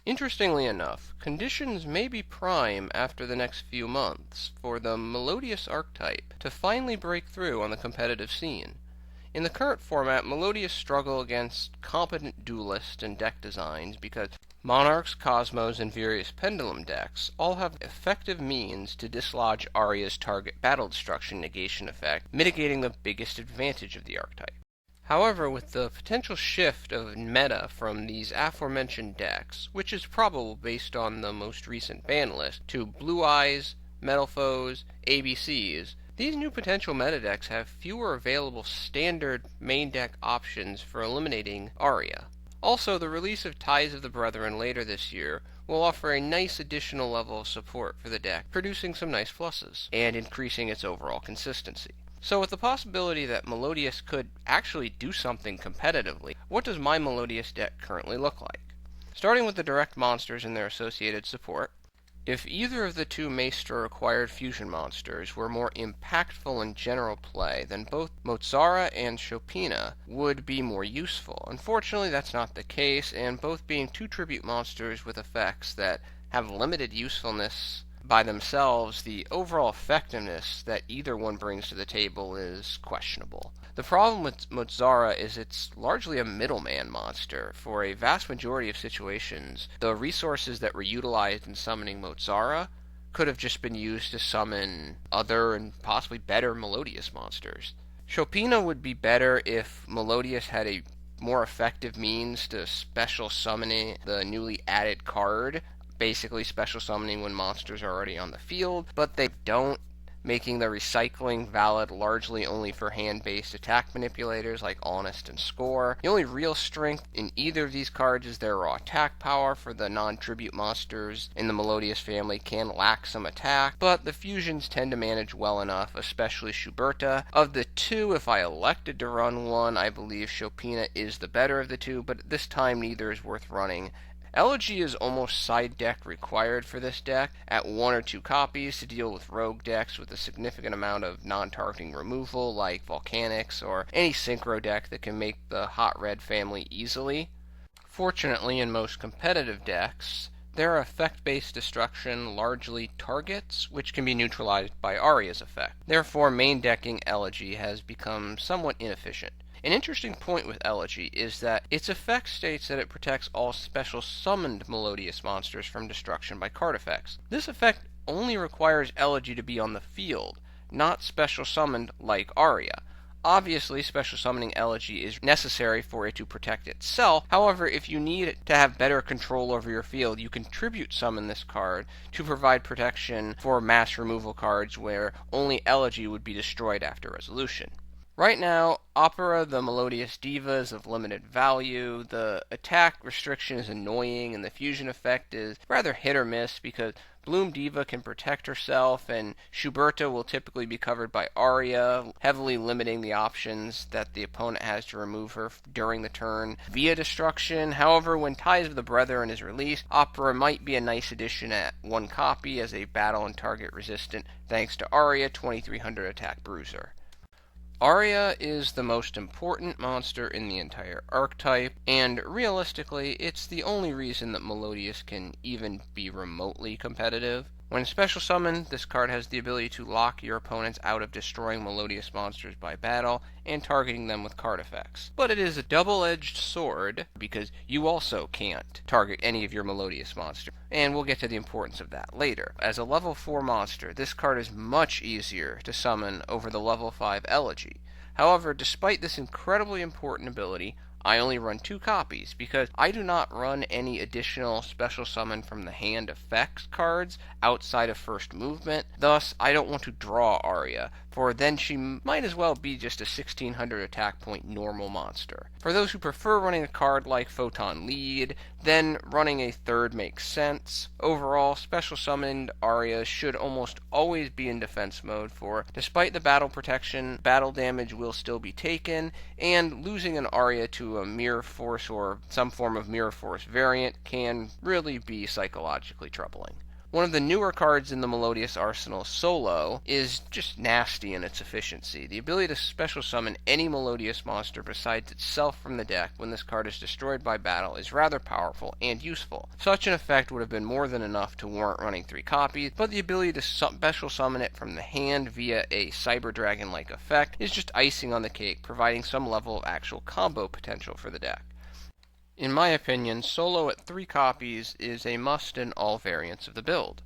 Interestingly enough, conditions may be prime after the next few months for the Melodious archetype to finally break through on the competitive scene. In the current format, Melodious struggle against competent duelist and deck designs because Monarchs, Cosmos, and various Pendulum decks all have effective means to dislodge Aria's target battle destruction negation effect, mitigating the biggest advantage of the archetype. However, with the potential shift of meta from these aforementioned decks, which is probable based on the most recent ban list, to Blue Eyes, Metal Foes, ABCs, these new potential meta decks have fewer available standard main deck options for eliminating Aria. Also, the release of Ties of the Brethren later this year will offer a nice additional level of support for the deck, producing some nice pluses, and increasing its overall consistency. So with the possibility that Melodious could actually do something competitively, what does my Melodious deck currently look like? Starting with the direct monsters and their associated support, if either of the two Maestra required fusion monsters were more impactful in general play, then both Mozara and Chopina would be more useful. Unfortunately, that's not the case, and both being two tribute monsters with effects that have limited usefulness by themselves, the overall effectiveness that either one brings to the table is questionable. The problem with Mozara is it's largely a middleman monster. For a vast majority of situations, the resources that were utilized in summoning Mozara could have just been used to summon other and possibly better Melodious monsters. Chopina would be better if Melodious had a more effective means to special summoning the newly added card, basically special summoning when monsters are already on the field, but they don't, making the recycling valid largely only for hand-based attack manipulators like Honest and Score. The only real strength in either of these cards is their raw attack power, for the non-tribute monsters in the Melodious family can lack some attack, but the fusions tend to manage well enough, especially Schuberta. Of the two, if I elected to run one, I believe Chopina is the better of the two, but at this time neither is worth running. Elegy is almost side deck required for this deck, at 1 or 2 copies to deal with rogue decks with a significant amount of non-targeting removal like Volcanics or any synchro deck that can make the hot red family easily. Fortunately, in most competitive decks, their effect-based destruction largely targets, which can be neutralized by Aria's effect. Therefore, main decking Elegy has become somewhat inefficient. An interesting point with Elegy is that its effect states that it protects all special summoned Melodious monsters from destruction by card effects. This effect only requires Elegy to be on the field, not special summoned like Aria. Obviously, special summoning Elegy is necessary for it to protect itself. However, if you need to have better control over your field, you can tribute summon this card to provide protection for mass removal cards where only Elegy would be destroyed after resolution. Right now, Opera the Melodious Diva is of limited value, the attack restriction is annoying, and the fusion effect is rather hit or miss because Bloom Diva can protect herself, and Schuberta will typically be covered by Aria, heavily limiting the options that the opponent has to remove her during the turn via destruction. However, when Ties of the Brethren is released, Opera might be a nice addition at 1 copy as a battle and target resistant thanks to Aria 2300 attack bruiser. Aria is the most important monster in the entire archetype, and realistically, it's the only reason that Melodious can even be remotely competitive. When special summoned, this card has the ability to lock your opponents out of destroying Melodious monsters by battle and targeting them with card effects. But it is a double-edged sword because you also can't target any of your Melodious monsters, and we'll get to the importance of that later. As a level 4 monster, this card is much easier to summon over the level 5 Elegy. However, despite this incredibly important ability, I only run 2 copies because I do not run any additional special summon from the hand effects cards outside of first movement. Thus, I don't want to draw Aria, for then she might as well be just a 1600 attack point normal monster. For those who prefer running a card like Photon Lead, then running a third makes sense. Overall, special summoned Aria should almost always be in defense mode, for despite the battle protection, battle damage will still be taken, and losing an Aria to a Mirror Force or some form of Mirror Force variant can really be psychologically troubling. One of the newer cards in the Melodious arsenal, Solo, is just nasty in its efficiency. The ability to special summon any Melodious monster besides itself from the deck when this card is destroyed by battle is rather powerful and useful. Such an effect would have been more than enough to warrant running 3 copies, but the ability to special summon it from the hand via a Cyber Dragon-like effect is just icing on the cake, providing some level of actual combo potential for the deck. In my opinion, Solo at 3 copies is a must in all variants of the build.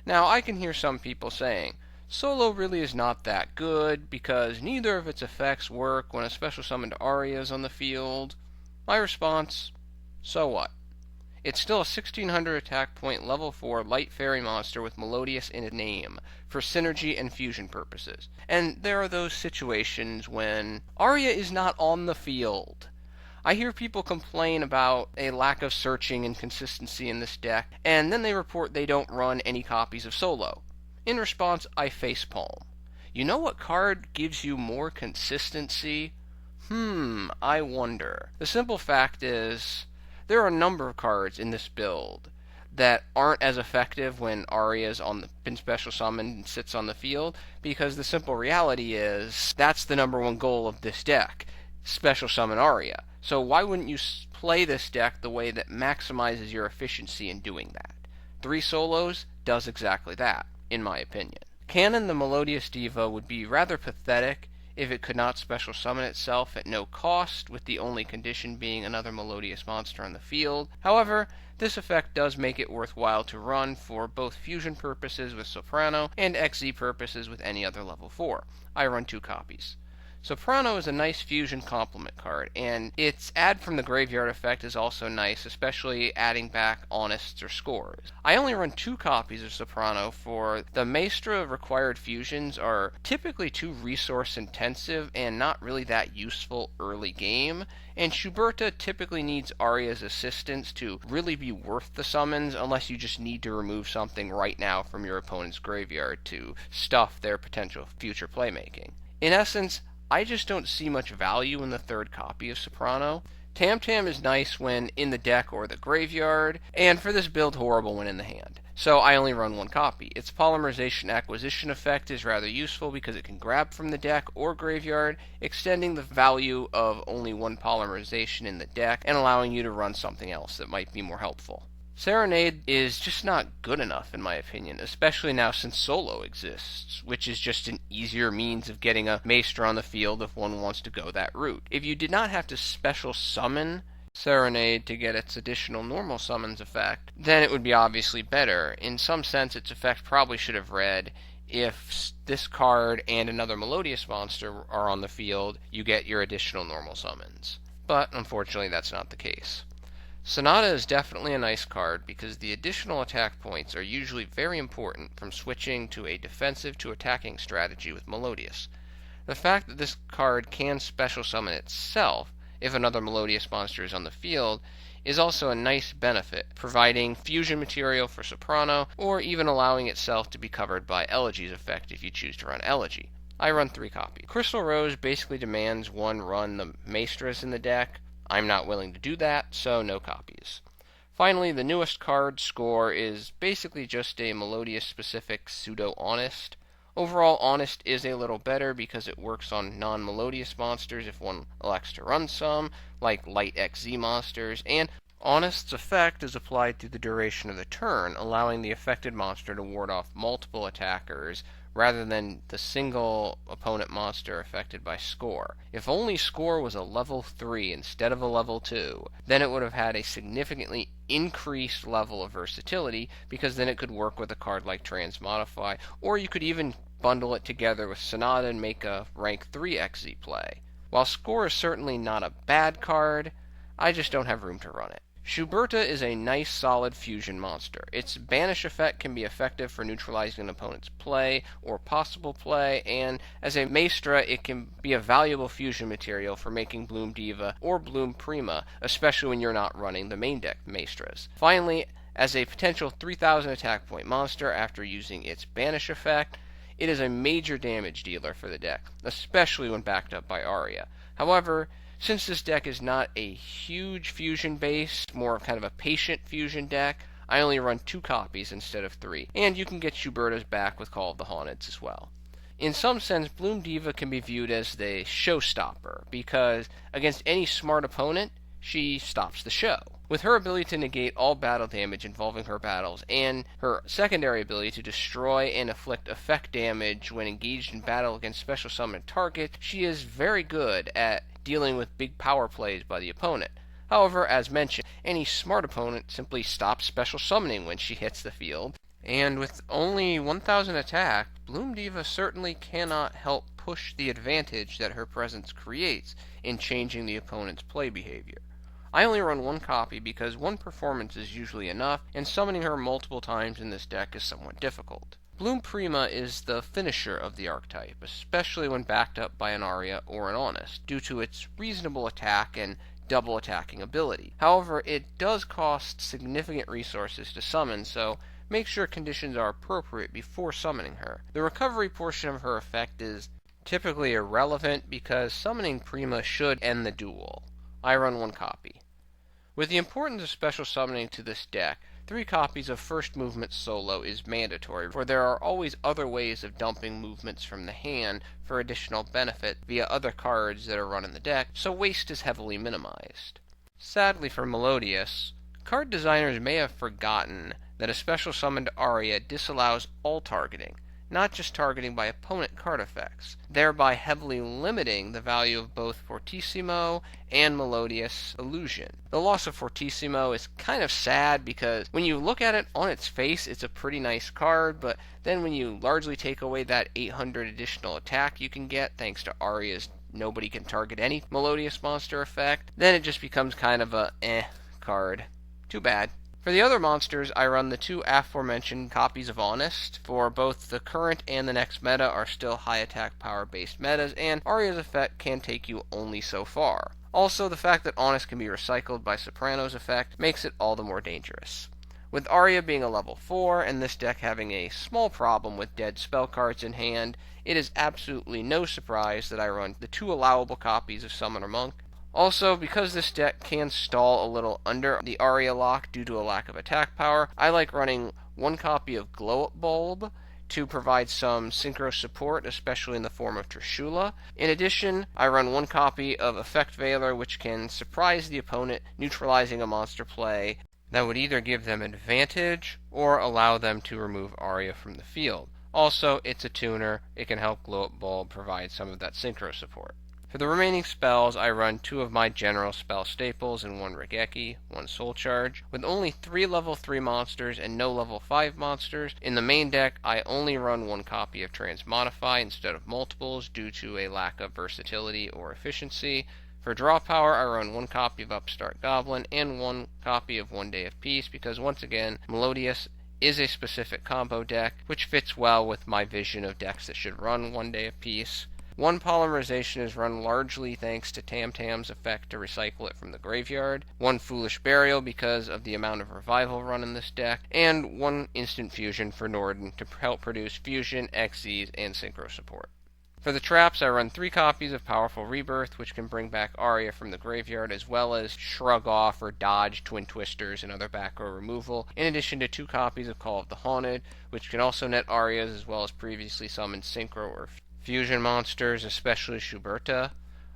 Now, I can hear some people saying, Solo really is not that good because neither of its effects work when a special summoned Aria is on the field. My response, so what? It's still a 1600 attack point level 4 light fairy monster with Melodious in a name, for synergy and fusion purposes. And there are those situations when Aria is not on the field. I hear people complain about a lack of searching and consistency in this deck, and then they report they don't run any copies of Solo. In response, I facepalm. You know what card gives you more consistency? I wonder. The simple fact is, there are a number of cards in this build that aren't as effective when Aria's been special summoned and sits on the field, because the simple reality is, that's the number one goal of this deck. Special summon Aria. So why wouldn't you play this deck the way that maximizes your efficiency in doing that? 3 Solos does exactly that, in my opinion. Canon the Melodious Diva would be rather pathetic if it could not special summon itself at no cost, with the only condition being another Melodious monster on the field. However, this effect does make it worthwhile to run for both fusion purposes with Soprano and XZ purposes with any other level 4. I run 2 copies. Soprano is a nice fusion complement card, and its add from the graveyard effect is also nice, especially adding back Honest or Scores. I only run 2 copies of Soprano, for the Maestra required fusions are typically too resource intensive and not really that useful early game, and Schuberta typically needs Aria's assistance to really be worth the summons, unless you just need to remove something right now from your opponent's graveyard to stuff their potential future playmaking. In essence, I just don't see much value in the 3rd copy of Soprano. Tamtam is nice when in the deck or the graveyard, and for this build, horrible when in the hand. So I only run 1 copy. Its Polymerization acquisition effect is rather useful because it can grab from the deck or graveyard, extending the value of only 1 Polymerization in the deck and allowing you to run something else that might be more helpful. Serenade is just not good enough, in my opinion, especially now since Solo exists, which is just an easier means of getting a Maestra on the field if one wants to go that route. If you did not have to special summon Serenade to get its additional normal summons effect, then it would be obviously better. In some sense, its effect probably should have read, if this card and another Melodious monster are on the field, you get your additional normal summons. But, unfortunately, that's not the case. Sonata is definitely a nice card because the additional attack points are usually very important from switching to a defensive to attacking strategy with Melodious. The fact that this card can special summon itself if another Melodious monster is on the field is also a nice benefit, providing fusion material for Soprano, or even allowing itself to be covered by Elegy's effect if you choose to run Elegy. I run 3 copies. Crystal Rose basically demands one run the Maestras in the deck. I'm not willing to do that, so no copies. Finally, the newest card, Score, is basically just a Melodious-specific pseudo-Honest. Overall, Honest is a little better because it works on non-Melodious monsters if one elects to run some, like light XZ monsters, and Honest's effect is applied through the duration of the turn, allowing the affected monster to ward off multiple attackers, rather than the single opponent monster affected by Score. If only Score was a level 3 instead of a level 2, then it would have had a significantly increased level of versatility, because then it could work with a card like Transmodify, or you could even bundle it together with Sonata and make a rank 3 XZ play. While Score is certainly not a bad card, I just don't have room to run it. Schuberta is a nice, solid fusion monster. Its banish effect can be effective for neutralizing an opponent's play or possible play, and as a Maestra, it can be a valuable fusion material for making Bloom Diva or Bloom Prima, especially when you're not running the main deck Maestras. Finally, as a potential 3000 attack point monster after using its banish effect, it is a major damage dealer for the deck, especially when backed up by Aria. However, since this deck is not a huge fusion base, more of kind of a patient fusion deck, I only run 2 copies instead of 3, and you can get Schuberta's back with Call of the Haunted as well. In some sense, Bloom Diva can be viewed as the showstopper, because against any smart opponent, she stops the show. With her ability to negate all battle damage involving her battles, and her secondary ability to destroy and inflict effect damage when engaged in battle against special summoned targets, she is very good at dealing with big power plays by the opponent. However, as mentioned, any smart opponent simply stops special summoning when she hits the field, and with only 1,000 attack, Bloom Diva certainly cannot help push the advantage that her presence creates in changing the opponent's play behavior. I only run 1 copy because 1 performance is usually enough, and summoning her multiple times in this deck is somewhat difficult. Bloom Prima is the finisher of the archetype, especially when backed up by an Aria or an Honest, due to its reasonable attack and double attacking ability. However, it does cost significant resources to summon, so make sure conditions are appropriate before summoning her. The recovery portion of her effect is typically irrelevant because summoning Prima should end the duel. I run 1 copy. With the importance of special summoning to this deck, 3 copies of First Movement Solo is mandatory, for there are always other ways of dumping movements from the hand for additional benefit via other cards that are run in the deck, so waste is heavily minimized. Sadly for Melodious, card designers may have forgotten that a special summoned Aria disallows all targeting, not just targeting by opponent card effects, thereby heavily limiting the value of both Fortissimo and Melodious Illusion. The loss of Fortissimo is kind of sad because when you look at it on its face, it's a pretty nice card, but then when you largely take away that 800 additional attack you can get thanks to Aria's nobody can target any Melodious monster effect, then it just becomes kind of a card. Too bad. For the other monsters, I run the 2 aforementioned copies of Honest, for both the current and the next meta are still high attack power based metas, and Aria's effect can take you only so far. Also, the fact that Honest can be recycled by Soprano's effect makes it all the more dangerous. With Aria being a level 4, and this deck having a small problem with dead spell cards in hand, it is absolutely no surprise that I run the 2 allowable copies of Summoner Monk. Also, because this deck can stall a little under the Aria lock due to a lack of attack power, I like running 1 copy of Glow Up Bulb to provide some synchro support, especially in the form of Trishula. In addition, I run 1 copy of Effect Veiler, which can surprise the opponent, neutralizing a monster play that would either give them advantage or allow them to remove Aria from the field. Also, it's a tuner. It can help Glow Up Bulb provide some of that synchro support. For the remaining spells, I run 2 of my general spell staples and 1 Raigeki, 1 Soul Charge. With only 3 level 3 monsters and no level 5 monsters, in the main deck I only run 1 copy of Transmodify instead of multiples due to a lack of versatility or efficiency. For draw power, I run 1 copy of Upstart Goblin and 1 copy of One Day of Peace because, once again, Melodious is a specific combo deck, which fits well with my vision of decks that should run One Day of Peace. 1 Polymerization is run largely thanks to Tamtam's effect to recycle it from the graveyard, 1 Foolish Burial because of the amount of revival run in this deck, and 1 Instant Fusion for Norden to help produce fusion, XYZ, and synchro support. For the traps, I run 3 copies of Powerful Rebirth, which can bring back Aria from the graveyard, as well as shrug off or dodge Twin Twisters and other back row removal, in addition to 2 copies of Call of the Haunted, which can also net Arias as well as previously summoned synchro or fusion monsters, especially Schuberta.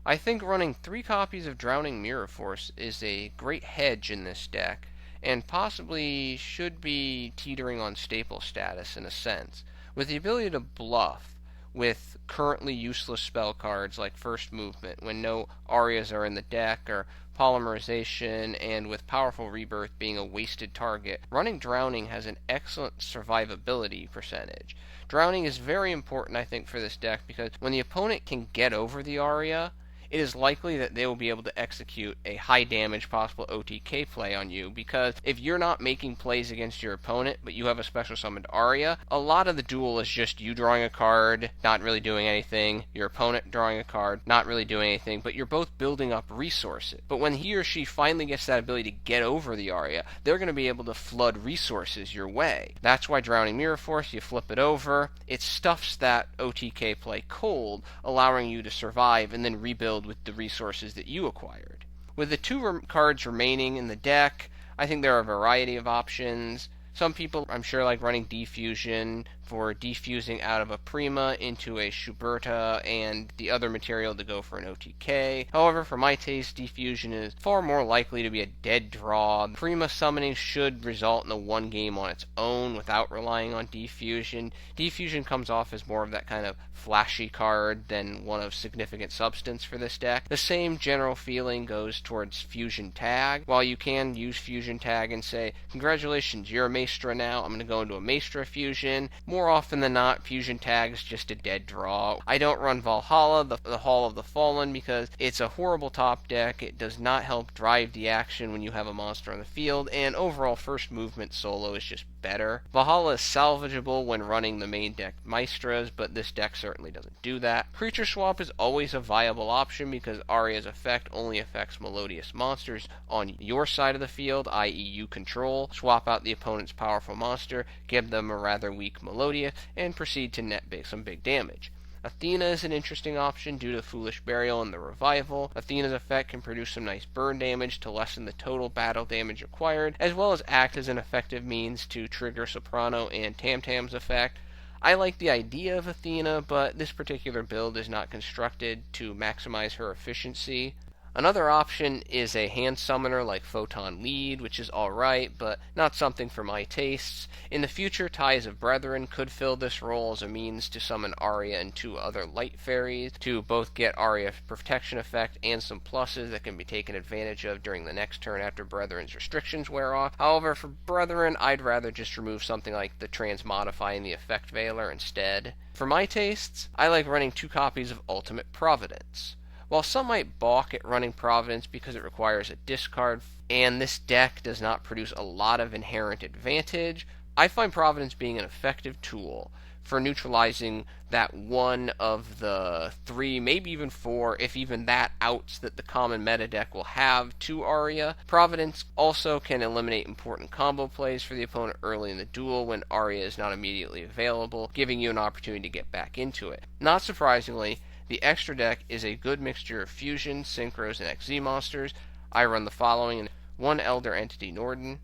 I think running 3 copies of Drowning Mirror Force is a great hedge in this deck, and possibly should be teetering on staple status in a sense. With the ability to bluff with currently useless spell cards like First Movement when no Arias are in the deck, or Polymerization, and with Powerful Rebirth being a wasted target, running Drowning has an excellent survivability percentage. Drowning is very important, I think, for this deck because when the opponent can get over the Aria, it is likely that they will be able to execute a high damage possible OTK play on you, because if you're not making plays against your opponent, but you have a special summoned Aria, a lot of the duel is just you drawing a card, not really doing anything, your opponent drawing a card, not really doing anything, but you're both building up resources. But when he or she finally gets that ability to get over the Aria, they're going to be able to flood resources your way. That's why Drowning Mirror Force, you flip it over, it stuffs that OTK play cold, allowing you to survive and then rebuild with the resources that you acquired. With the 2 cards remaining in the deck, I think there are a variety of options. Some people, I'm sure, like running defusion for defusing out of a Prima into a Schuberta and the other material to go for an OTK. However, for my taste, defusion is far more likely to be a dead draw. Prima summoning should result in a one game on its own without relying on defusion. Defusion comes off as more of that kind of flashy card than one of significant substance for this deck. The same general feeling goes towards Fusion Tag. While you can use Fusion Tag and say, congratulations, you're a Maestra now, I'm going to go into a Maestra Fusion, more often than not, Fusion Tag's just a dead draw. I don't run Valhalla, the Hall of the Fallen, because it's a horrible top deck. It does not help drive the action when you have a monster on the field, and overall first movement solo is just better. Valhalla is salvageable when running the main deck Maestras, but this deck certainly doesn't do that. Creature Swap is always a viable option because Aria's effect only affects Melodious monsters on your side of the field, i.e. you control. Swap out the opponent's powerful monster, give them a rather weak Melodious, and proceed to net some big damage. Athena is an interesting option due to Foolish Burial and the Revival. Athena's effect can produce some nice burn damage to lessen the total battle damage required, as well as act as an effective means to trigger Soprano and Tamtam's effect. I like the idea of Athena, but this particular build is not constructed to maximize her efficiency. Another option is a hand summoner like Photon Lead, which is alright, but not something for my tastes. In the future, Ties of Brethren could fill this role as a means to summon Aria and two other light fairies to both get Aria's protection effect and some pluses that can be taken advantage of during the next turn after Brethren's restrictions wear off. However, for Brethren, I'd rather just remove something like the Transmodify and the Effect Veiler instead. For my tastes, I like running 2 copies of Ultimate Providence. While some might balk at running Providence because it requires a discard, and this deck does not produce a lot of inherent advantage, I find Providence being an effective tool for neutralizing that one of the 3, maybe even 4, if even that, outs that the common meta deck will have to Aria. Providence also can eliminate important combo plays for the opponent early in the duel when Aria is not immediately available, giving you an opportunity to get back into it. Not surprisingly, the extra deck is a good mixture of fusion, synchros, and XZ monsters. I run the following: 1 Elder Entity Norden,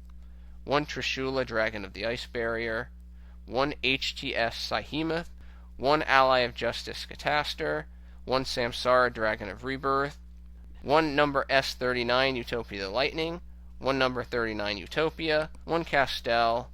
1 Trishula Dragon of the Ice Barrier, 1 HTS Psyhemuth, 1 Ally of Justice Catastor, 1 Samsara Dragon of Rebirth, 1 number S39 Utopia the Lightning, 1 number 39 Utopia, 1 Castel,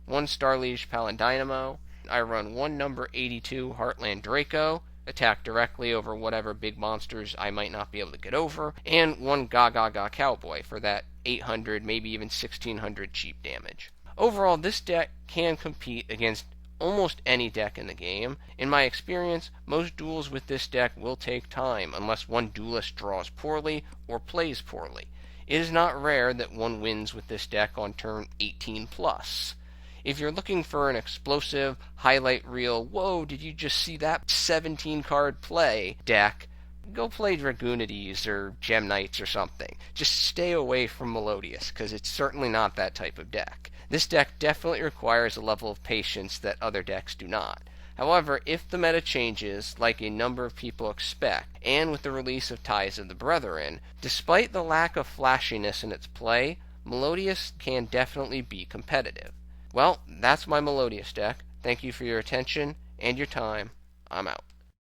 1 Starliege Paladinamo. I run 1 number 82 Heartland Draco, attack directly over whatever big monsters I might not be able to get over, and 1 Gaga Cowboy for that 800, maybe even 1600 cheap damage. Overall, this deck can compete against almost any deck in the game. In my experience, most duels with this deck will take time unless one duelist draws poorly or plays poorly. It is not rare that one wins with this deck on turn 18+. If you're looking for an explosive, highlight reel, whoa, did you just see that 17-card play deck, go play Dragoonides or Gem Knights or something. Just stay away from Melodious, because it's certainly not that type of deck. This deck definitely requires a level of patience that other decks do not. However, if the meta changes, like a number of people expect, and with the release of Ties of the Brethren, despite the lack of flashiness in its play, Melodious can definitely be competitive. Well, that's my Melodious deck. Thank you for your attention and your time. I'm out.